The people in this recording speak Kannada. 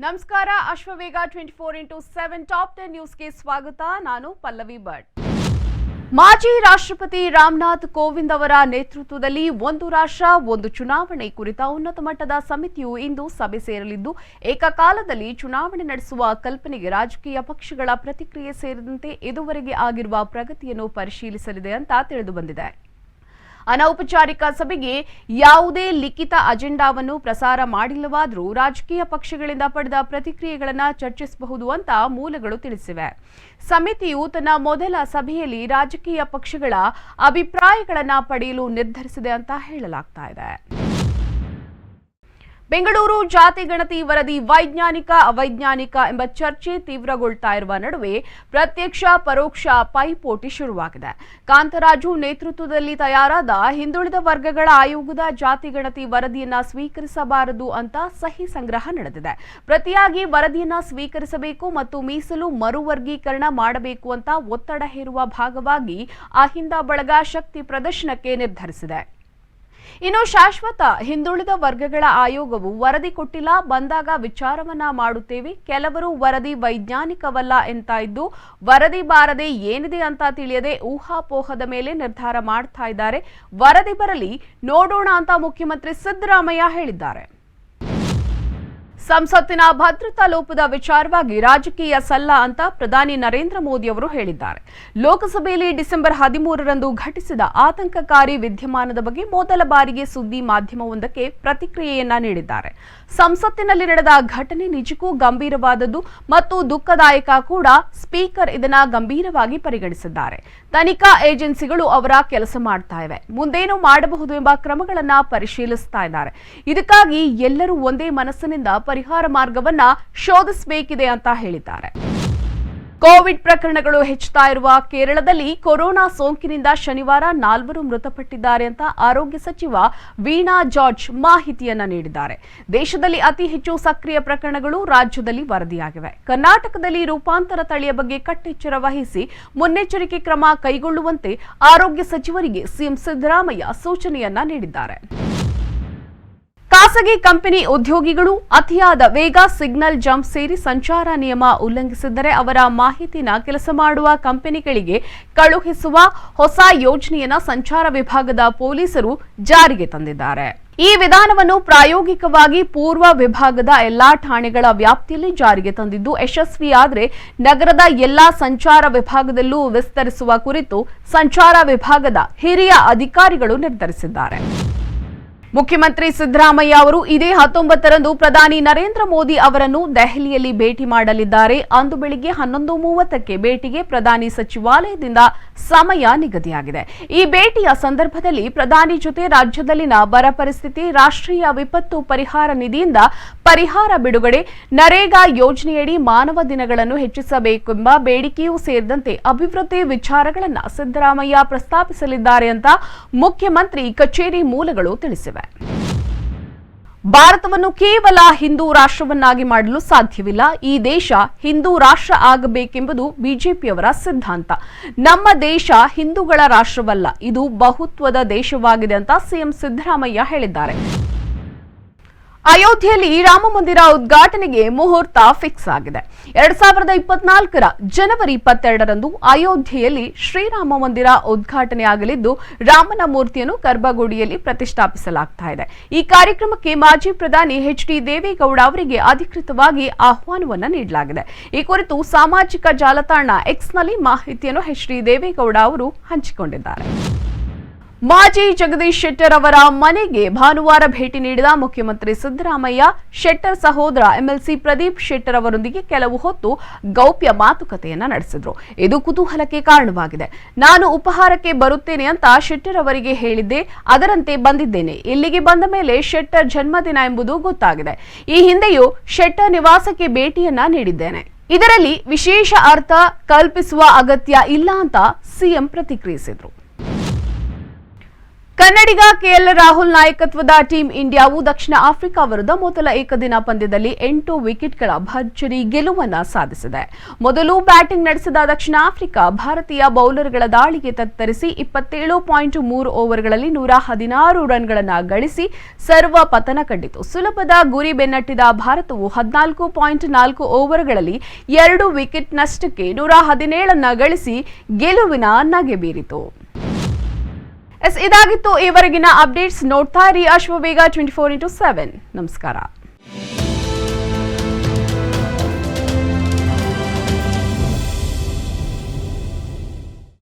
ನಮಸ್ಕಾರ ಅಶ್ವವೇಗ 24x7 ಟಾಪ್ 10 ನ್ಯೂಸ್ಗೆ ಸ್ವಾಗತ. ನಾನು ಪಲ್ಲವಿ ಭಟ್. ಮಾಜಿ ರಾಷ್ಟ್ರಪತಿ ರಾಮನಾಥ್ ಕೋವಿಂದ್ ಅವರ ನೇತೃತ್ವದಲ್ಲಿ ಒಂದು ರಾಷ್ಟ್ರ ಒಂದು ಚುನಾವಣೆ ಕುರಿತ ಉನ್ನತ ಮಟ್ಟದ ಸಮಿತಿಯು ಇಂದು ಸಭೆ ಸೇರಲಿದ್ದು, ಏಕಕಾಲದಲ್ಲಿ ಚುನಾವಣೆ ನಡೆಸುವ ಕಲ್ಪನೆಗೆ ರಾಜಕೀಯ ಪಕ್ಷಗಳ ಪ್ರತಿಕ್ರಿಯೆ ಸೇರಿದಂತೆ ಇದುವರೆಗೆ ಆಗಿರುವ ಪ್ರಗತಿಯನ್ನು ಪರಿಶೀಲಿಸಲಿದೆ ಅಂತ ತಿಳಿದುಬಂದಿದೆ. ಅನೌಪಚಾರಿಕ ಸಭೆಗೆ ಯಾವುದೇ ಲಿಖಿತ ಅಜೆಂಡಾವನ್ನು ಪ್ರಸಾರ ಮಾಡಿಲ್ಲವಾದರೂ ರಾಜಕೀಯ ಪಕ್ಷಗಳಿಂದ ಪಡೆದ ಪ್ರತಿಕ್ರಿಯೆಗಳನ್ನು ಚರ್ಚಿಸಬಹುದು ಅಂತ ಮೂಲಗಳು ತಿಳಿಸಿವೆ. ಸಮಿತಿಯು ತನ್ನ ಮೊದಲ ಸಭೆಯಲ್ಲಿ ರಾಜಕೀಯ ಪಕ್ಷಗಳ ಅಭಿಪ್ರಾಯಗಳನ್ನು ಪಡೆಯಲು ನಿರ್ಧರಿಸಿದೆ ಅಂತ ಹೇಳಲಾಗ್ತಾ ಇದೆ. ಬೆಂಗಳೂರು ಜಾತಿ ಗಣತಿ ವರದಿ ವೈಜ್ಞಾನಿಕ ಅವೈಜ್ಞಾನಿಕ ಎಂಬ ಚರ್ಚೆ ತೀವ್ರಗೊಳ್ತಾ ಇರುವ ನಡುವೆ ಪ್ರತ್ಯಕ್ಷ ಪರೋಕ್ಷ ಪೈಪೋಟಿ ಶುರುವಾಗಿದೆ. ಕಾಂತರಾಜು ನೇತೃತ್ವದಲ್ಲಿ ತಯಾರಾದ ಹಿಂದುಳಿದ ವರ್ಗಗಳ ಆಯೋಗದ ಜಾತಿ ಗಣತಿ ವರದಿಯನ್ನ ಸ್ವೀಕರಿಸಬಾರದು ಅಂತ ಸಹಿ ಸಂಗ್ರಹ ನಡೆದಿದೆ. ಪ್ರತಿಯಾಗಿ ವರದಿಯನ್ನ ಸ್ವೀಕರಿಸಬೇಕು ಮತ್ತು ಮೀಸಲು ಮರುವರ್ಗೀಕರಣ ಮಾಡಬೇಕು ಅಂತ ಒತ್ತಡ ಹೇರುವ ಭಾಗವಾಗಿ ಅಹಿಂದ ಬಳಗ ಶಕ್ತಿ ಪ್ರದರ್ಶನಕ್ಕೆ ನಿರ್ಧರಿಸಿದೆ. ಇನ್ನು ಶಾಶ್ವತ ಹಿಂದುಳಿದ ವರ್ಗಗಳ ಆಯೋಗವು ವರದಿ ಕೊಟ್ಟಿಲ್ಲ, ಬಂದಾಗ ವಿಚಾರವನ್ನ ಮಾಡುತ್ತೇವೆ. ಕೆಲವರು ವರದಿ ವೈಜ್ಞಾನಿಕವಲ್ಲ ಅಂತ ಇದ್ದು ವರದಿ ಬಾರದೆ ಏನಿದೆ ಅಂತ ತಿಳಿಯದೆ ಊಹಾಪೋಹದ ಮೇಲೆ ನಿರ್ಧಾರ ಮಾಡ್ತಾ ಇದ್ದಾರೆ. ವರದಿ ಬರಲಿ ನೋಡೋಣ ಅಂತ ಮುಖ್ಯಮಂತ್ರಿ ಸಿದ್ದರಾಮಯ್ಯ ಹೇಳಿದ್ದಾರೆ. ಸಂಸತ್ತಿನ ಭದ್ರತಾ ಲೋಪದ ವಿಚಾರವಾಗಿ ರಾಜಕೀಯ ಸಲ್ಲ ಅಂತ ಪ್ರಧಾನಿ ನರೇಂದ್ರ ಮೋದಿ ಅವರು ಹೇಳಿದ್ದಾರೆ. ಲೋಕಸಭೆಯಲ್ಲಿ ಡಿಸೆಂಬರ್ 13ರಂದು ಘಟಿಸಿದ ಆತಂಕಕಾರಿ ವಿದ್ಯಮಾನದ ಬಗ್ಗೆ ಮೊದಲ ಬಾರಿಗೆ ಸುದ್ದಿ ಮಾಧ್ಯಮವೊಂದಕ್ಕೆ ಪ್ರತಿಕ್ರಿಯೆಯನ್ನ ನೀಡಿದ್ದಾರೆ. ಸಂಸತ್ತಿನಲ್ಲಿ ನಡೆದ ಘಟನೆ ನಿಜಕ್ಕೂ ಗಂಭೀರವಾದದ್ದು ಮತ್ತು ದುಃಖದಾಯಕ ಕೂಡ. ಸ್ಪೀಕರ್ ಇದನ್ನ ಗಂಭೀರವಾಗಿ ಪರಿಗಣಿಸಿದ್ದಾರೆ. ತನಿಖಾ ಏಜೆನ್ಸಿಗಳು ಅವರ ಕೆಲಸ ಮಾಡ್ತಾ ಇವೆ, ಮುಂದೇನು ಮಾಡಬಹುದು ಎಂಬ ಕ್ರಮಗಳನ್ನ ಪರಿಶೀಲಿಸ್ತಾ ಇದ್ದಾರೆ. ಇದಕ್ಕಾಗಿ ಎಲ್ಲರೂ ಒಂದೇ ಮನಸ್ಸಿನಿಂದ ಪರಿಹಾರ ಮಾರ್ಗವನ್ನ ಶೋಧಿಸಬೇಕಿದೆ ಅಂತ ಹೇಳಿದ್ದಾರೆ. ಕೋವಿಡ್ ಪ್ರಕರಣಗಳು ಹೆಚ್ಚುತ್ತಾ ಇರುವ ಕೇರಳದಲ್ಲಿ ಕೊರೋನಾ ಸೋಂಕಿನಿಂದ ಶನಿವಾರ 4 ಮೃತಪಟ್ಟಿದ್ದಾರೆ ಅಂತ ಆರೋಗ್ಯ ಸಚಿವ ವೀಣಾ ಜಾರ್ಜ್ ಮಾಹಿತಿಯನ್ನ ನೀಡಿದ್ದಾರೆ. ದೇಶದಲ್ಲಿ ಅತಿ ಹೆಚ್ಚು ಸಕ್ರಿಯ ಪ್ರಕರಣಗಳು ರಾಜ್ಯದಲ್ಲಿ ವರದಿಯಾಗಿವೆ. ಕರ್ನಾಟಕದಲ್ಲಿ ರೂಪಾಂತರ ತಳಿಯ ಬಗ್ಗೆ ಕಟ್ಟೆಚ್ಚರ ವಹಿಸಿ ಮುನ್ನೆಚ್ಚರಿಕೆ ಕ್ರಮ ಕೈಗೊಳ್ಳುವಂತೆ ಆರೋಗ್ಯ ಸಚಿವರಿಗೆ ಸಿಎಂ ಸಿದ್ದರಾಮಯ್ಯ ಸೂಚನೆಯನ್ನ ನೀಡಿದ್ದಾರೆ. ಖಾಸಗಿ ಕಂಪನಿ ಉದ್ಯೋಗಿಗಳು ಅತಿಯಾದ ವೇಗ, ಸಿಗ್ನಲ್ ಜಂಪ್ ಸೇರಿ ಸಂಚಾರ ನಿಯಮ ಉಲ್ಲಂಘಿಸಿದ್ದರೆ ಅವರ ಮಾಹಿತಿನ ಕೆಲಸ ಮಾಡುವ ಕಂಪನಿಗಳಿಗೆ ಕಳುಹಿಸುವ ಹೊಸ ಯೋಜನೆಯನ್ನ ಸಂಚಾರ ವಿಭಾಗದ ಪೊಲೀಸರು ಜಾರಿಗೆ ತಂದಿದ್ದಾರೆ. ಈ ವಿಧಾನವನ್ನು ಪ್ರಾಯೋಗಿಕವಾಗಿ ಪೂರ್ವ ವಿಭಾಗದ ಎಲ್ಲಾ ಠಾಣೆಗಳ ವ್ಯಾಪ್ತಿಯಲ್ಲಿ ಜಾರಿಗೆ ತಂದಿದ್ದು, ಯಶಸ್ವಿಯಾದರೆ ನಗರದ ಎಲ್ಲಾ ಸಂಚಾರ ವಿಭಾಗದಲ್ಲೂ ವಿಸ್ತರಿಸುವ ಕುರಿತು ಸಂಚಾರ ವಿಭಾಗದ ಹಿರಿಯ ಅಧಿಕಾರಿಗಳು ನಿರ್ಧರಿಸಿದ್ದಾರೆ. ಮುಖ್ಯಮಂತ್ರಿ ಸಿದ್ದರಾಮಯ್ಯ ಅವರು ಇದೇ 19ರಂದು ಪ್ರಧಾನಿ ನರೇಂದ್ರ ಮೋದಿ ಅವರನ್ನು ದೆಹಲಿಯಲ್ಲಿ ಭೇಟಿ ಮಾಡಲಿದ್ದಾರೆ. ಅಂದು ಬೆಳಿಗ್ಗೆ 11:30ಕ್ಕೆ ಭೇಟಿಗೆ ಪ್ರಧಾನಿ ಸಚಿವಾಲಯದಿಂದ ಸಮಯ ನಿಗದಿಯಾಗಿದೆ. ಈ ಭೇಟಿಯ ಸಂದರ್ಭದಲ್ಲಿ ಪ್ರಧಾನಿ ಜೊತೆ ರಾಜ್ಯದಲ್ಲಿನ ಬರ ಪರಿಸ್ಥಿತಿ, ರಾಷ್ಟ್ರೀಯ ವಿಪತ್ತು ಪರಿಹಾರ ನಿಧಿಯಿಂದ ಪರಿಹಾರ ಬಿಡುಗಡೆ, ನರೇಗಾ ಯೋಜನೆಯಡಿ ಮಾನವ ದಿನಗಳನ್ನು ಹೆಚ್ಚಿಸಬೇಕೆಂಬ ಬೇಡಿಕೆಯೂ ಸೇರಿದಂತೆ ಅಭಿವೃದ್ಧಿ ವಿಚಾರಗಳನ್ನು ಸಿದ್ದರಾಮಯ್ಯ ಪ್ರಸ್ತಾಪಿಸಲಿದ್ದಾರೆ ಅಂತ ಮುಖ್ಯಮಂತ್ರಿ ಕಚೇರಿ ಮೂಲಗಳು ತಿಳಿಸಿವೆ. ಭಾರತವನ್ನು ಕೇವಲ ಹಿಂದೂ ರಾಷ್ಟ್ರವನ್ನಾಗಿ ಮಾಡಲು ಸಾಧ್ಯವಿಲ್ಲ. ಈ ದೇಶ ಹಿಂದೂ ರಾಷ್ಟ್ರ ಆಗಬೇಕೆಂಬುದು ಬಿಜೆಪಿಯವರ ಸಿದ್ಧಾಂತ. ನಮ್ಮ ದೇಶ ಹಿಂದೂಗಳ ರಾಷ್ಟ್ರವಲ್ಲ, ಇದು ಬಹುತ್ವದ ದೇಶವಾಗಿದೆ ಅಂತ ಸಿಎಂ ಸಿದ್ದರಾಮಯ್ಯ ಹೇಳಿದ್ದಾರೆ. ಅಯೋಧ್ಯೆಯಲ್ಲಿ ರಾಮ ಮಂದಿರ ಉದ್ಘಾಟನೆಗೆ ಮುಹೂರ್ತ ಫಿಕ್ಸ್ ಆಗಿದೆ. 2024ರ ಜನವರಿ 22ರಂದು ಅಯೋಧ್ಯೆಯಲ್ಲಿ ಶ್ರೀರಾಮ ಮಂದಿರ ಉದ್ಘಾಟನೆಯಾಗಲಿದ್ದು, ರಾಮನ ಮೂರ್ತಿಯನ್ನು ಗರ್ಭಗುಡಿಯಲ್ಲಿ ಪ್ರತಿಷ್ಠಾಪಿಸಲಾಗ್ತಾ ಇದೆ. ಈ ಕಾರ್ಯಕ್ರಮಕ್ಕೆ ಮಾಜಿ ಪ್ರಧಾನಿ ಎಚ್.ಡಿ. ದೇವೇಗೌಡ ಅವರಿಗೆ ಅಧಿಕೃತವಾಗಿ ಆಹ್ವಾನವನ್ನು ನೀಡಲಾಗಿದೆ. ಈ ಕುರಿತು ಸಾಮಾಜಿಕ ಜಾಲತಾಣ ಎಕ್ಸ್ನಲ್ಲಿ ಮಾಹಿತಿಯನ್ನು ಎಚ್.ಡಿ. ದೇವೇಗೌಡ ಅವರು ಹಂಚಿಕೊಂಡಿದ್ದಾರೆ. ಮಾಜಿ ಜಗದೀಶ್ ಶೆಟ್ಟರ್ ಅವರ ಮನೆಗೆ ಭಾನುವಾರ ಭೇಟಿ ನೀಡಿದ ಮುಖ್ಯಮಂತ್ರಿ ಸಿದ್ದರಾಮಯ್ಯ ಶೆಟ್ಟರ್ ಸಹೋದರ ಎಂಎಲ್ಸಿ ಪ್ರದೀಪ್ ಶೆಟ್ಟರ್ ಅವರೊಂದಿಗೆ ಕೆಲವು ಹೊತ್ತು ಗೌಪ್ಯ ಮಾತುಕತೆಯನ್ನ ನಡೆಸಿದ್ರು. ಇದು ಕುತೂಹಲಕ್ಕೆ ಕಾರಣವಾಗಿದೆ. ನಾನು ಉಪಹಾರಕ್ಕೆ ಬರುತ್ತೇನೆ ಅಂತ ಶೆಟ್ಟರ್ ಅವರಿಗೆ ಹೇಳಿದ್ದೆ, ಅದರಂತೆ ಬಂದಿದ್ದೇನೆ. ಇಲ್ಲಿಗೆ ಬಂದ ಮೇಲೆ ಶೆಟ್ಟರ್ ಜನ್ಮದಿನ ಎಂಬುದು ಗೊತ್ತಾಗಿದೆ. ಈ ಹಿಂದೆಯೂ ಶೆಟ್ಟರ್ ನಿವಾಸಕ್ಕೆ ಭೇಟಿಯನ್ನ ನೀಡಿದ್ದೇನೆ. ಇದರಲ್ಲಿ ವಿಶೇಷ ಅರ್ಥ ಕಲ್ಪಿಸುವ ಅಗತ್ಯ ಇಲ್ಲ ಅಂತ ಸಿಎಂ ಪ್ರತಿಕ್ರಿಯಿಸಿದ್ರು. ಕನ್ನಡಿಗ ಕೆಎಲ್ ರಾಹುಲ್ ನಾಯಕತ್ವದ ಟೀಂ ಇಂಡಿಯಾವು ದಕ್ಷಿಣ ಆಫ್ರಿಕಾ ವಿರುದ್ಧ ಮೊದಲ ಏಕದಿನ ಪಂದ್ಯದಲ್ಲಿ 8 ವಿಕೆಟ್ಗಳ ಭರ್ಜರಿ ಗೆಲುವನ್ನು ಸಾಧಿಸಿದೆ. ಮೊದಲು ಬ್ಯಾಟಿಂಗ್ ನಡೆಸಿದ ದಕ್ಷಿಣ ಆಫ್ರಿಕಾ ಭಾರತೀಯ ಬೌಲರ್ಗಳ ದಾಳಿಗೆ ತತ್ತರಿಸಿ 27.3 ಓವರ್ಗಳಲ್ಲಿ 116 ರನ್ಗಳನ್ನು ಗಳಿಸಿ ಸರ್ವ ಪತನ ಕಂಡಿತು. ಸುಲಭದ ಗುರಿ ಬೆನ್ನಟ್ಟಿದ ಭಾರತವು 14.4 ಓವರ್ಗಳಲ್ಲಿ 2 ವಿಕೆಟ್ ನಷ್ಟಕ್ಕೆ 117 ಗಳಿಸಿ ಗೆಲುವಿನ ನಗೆ ಬೀರಿತು. ಇದಾಗಿತ್ತು ಈವರೆಗಿನ ಅಪ್ಡೇಟ್ಸ್. ನೋಡ್ತಾ ಇರಿ ಅಶ್ವವೇಗ 24x7. ನಮಸ್ಕಾರ.